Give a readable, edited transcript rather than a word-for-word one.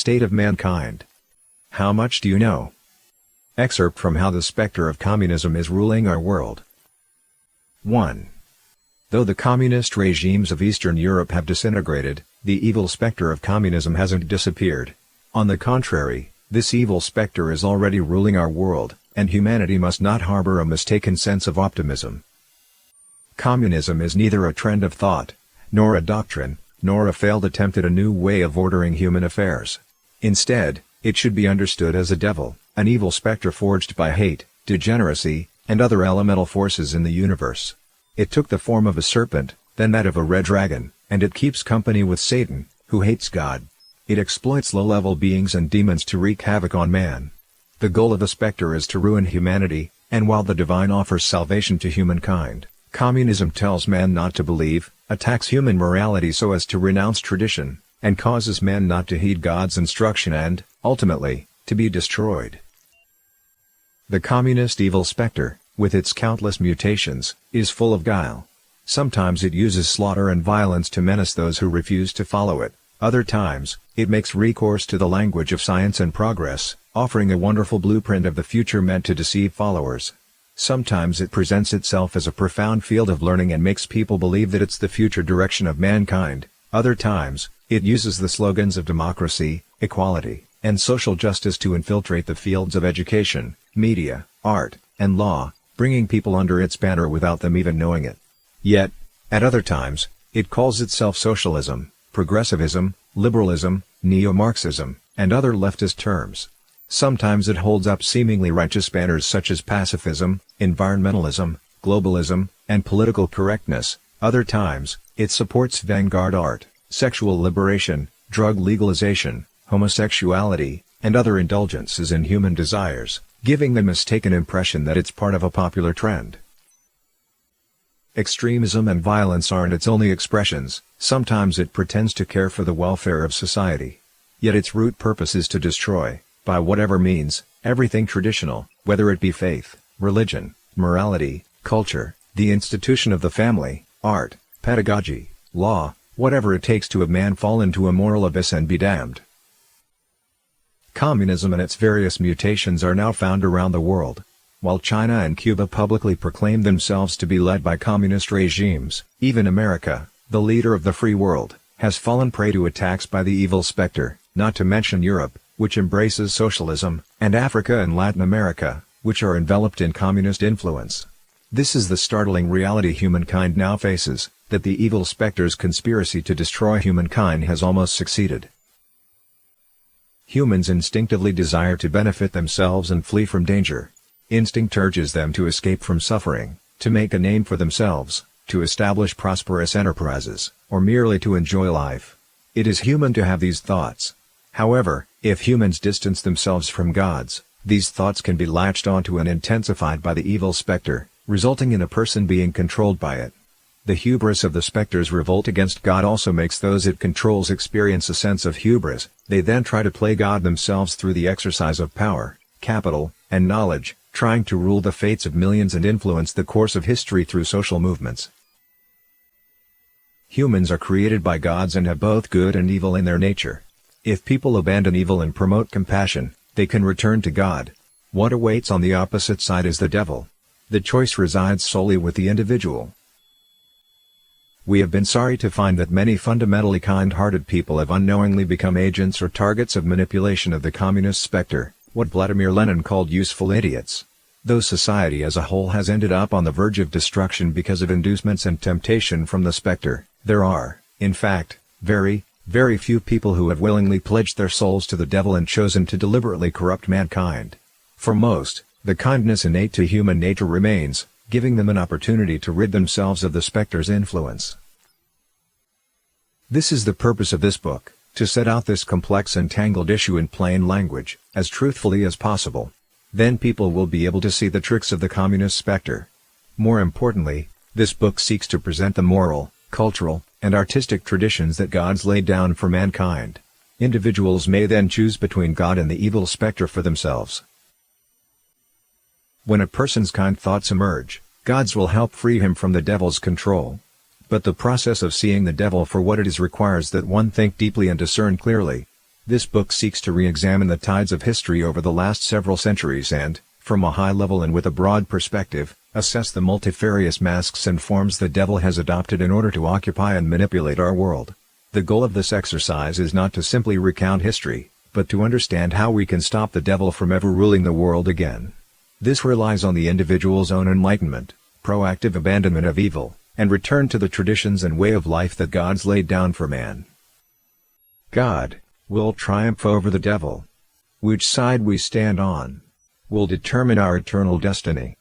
state of mankind. How much do you know? Excerpt from How the Specter of Communism is Ruling Our World. 1. Though the communist regimes of Eastern Europe have disintegrated, the evil specter of communism hasn't disappeared. On the contrary, this evil specter is already ruling our world, and humanity must not harbor a mistaken sense of optimism. Communism is neither a trend of thought, nor a doctrine, nor a failed attempt at a new way of ordering human affairs. Instead, it should be understood as a devil, an evil specter forged by hate, degeneracy, and other elemental forces in the universe. It took the form of a serpent, then that of a red dragon, and it keeps company with Satan, who hates God. It exploits low-level beings and demons to wreak havoc on man. The goal of the specter is to ruin humanity, and while the divine offers salvation to humankind, communism tells man not to believe, attacks human morality so as to renounce tradition, and causes man not to heed God's instruction and, ultimately, to be destroyed. The communist evil specter, with its countless mutations, is full of guile. Sometimes it uses slaughter and violence to menace those who refuse to follow it. Other times, it makes recourse to the language of science and progress, offering a wonderful blueprint of the future meant to deceive followers. Sometimes it presents itself as a profound field of learning and makes people believe that it's the future direction of mankind. Other times, it uses the slogans of democracy, equality, and social justice to infiltrate the fields of education, media, art, and law, bringing people under its banner without them even knowing it. Yet, at other times, it calls itself socialism, progressivism, liberalism, neo-Marxism, and other leftist terms. Sometimes it holds up seemingly righteous banners such as pacifism, environmentalism, globalism, and political correctness. Other times, it supports vanguard art, sexual liberation, drug legalization, homosexuality, and other indulgences in human desires, giving the mistaken impression that it's part of a popular trend. Extremism and violence aren't its only expressions. Sometimes it pretends to care for the welfare of society. Yet its root purpose is to destroy, by whatever means, everything traditional, whether it be faith, religion, morality, culture, the institution of the family, art, pedagogy, law, whatever it takes to have man fall into a moral abyss and be damned. Communism and its various mutations are now found around the world. While China and Cuba publicly proclaim themselves to be led by communist regimes, even America, the leader of the free world, has fallen prey to attacks by the evil specter, not to mention Europe, which embraces socialism, and Africa and Latin America, which are enveloped in communist influence. This is the startling reality humankind now faces, that the evil specter's conspiracy to destroy humankind has almost succeeded. Humans instinctively desire to benefit themselves and flee from danger. Instinct urges them to escape from suffering, to make a name for themselves, to establish prosperous enterprises, or merely to enjoy life. It is human to have these thoughts. However, if humans distance themselves from God's, these thoughts can be latched onto and intensified by the evil specter, resulting in a person being controlled by it. The hubris of the specter's revolt against God also makes those it controls experience a sense of hubris. They then try to play God themselves through the exercise of power, capital, and knowledge, trying to rule the fates of millions and influence the course of history through social movements. Humans are created by gods and have both good and evil in their nature. If people abandon evil and promote compassion, they can return to God. What awaits on the opposite side is the devil. The choice resides solely with the individual. We have been sorry to find that many fundamentally kind-hearted people have unknowingly become agents or targets of manipulation of the communist specter, what Vladimir Lenin called useful idiots. Though society as a whole has ended up on the verge of destruction because of inducements and temptation from the specter, there are, in fact, very few people who have willingly pledged their souls to the devil and chosen to deliberately corrupt mankind. For most, the kindness innate to human nature remains, giving them an opportunity to rid themselves of the specter's influence. This is the purpose of this book, to set out this complex and tangled issue in plain language, as truthfully as possible. Then people will be able to see the tricks of the communist specter. More importantly, this book seeks to present the moral, cultural, and artistic traditions that God's laid down for mankind. Individuals may then choose between God and the evil specter for themselves. When a person's kind thoughts emerge, God's will help free him from the devil's control. But the process of seeing the devil for what it is requires that one think deeply and discern clearly. This book seeks to re-examine the tides of history over the last several centuries and, from a high level and with a broad perspective, assess the multifarious masks and forms the devil has adopted in order to occupy and manipulate our world. The goal of this exercise is not to simply recount history, but to understand how we can stop the devil from ever ruling the world again. This relies on the individual's own enlightenment, proactive abandonment of evil, and return to the traditions and way of life that God's laid down for man. God will triumph over the devil. Which side we stand on will determine our eternal destiny.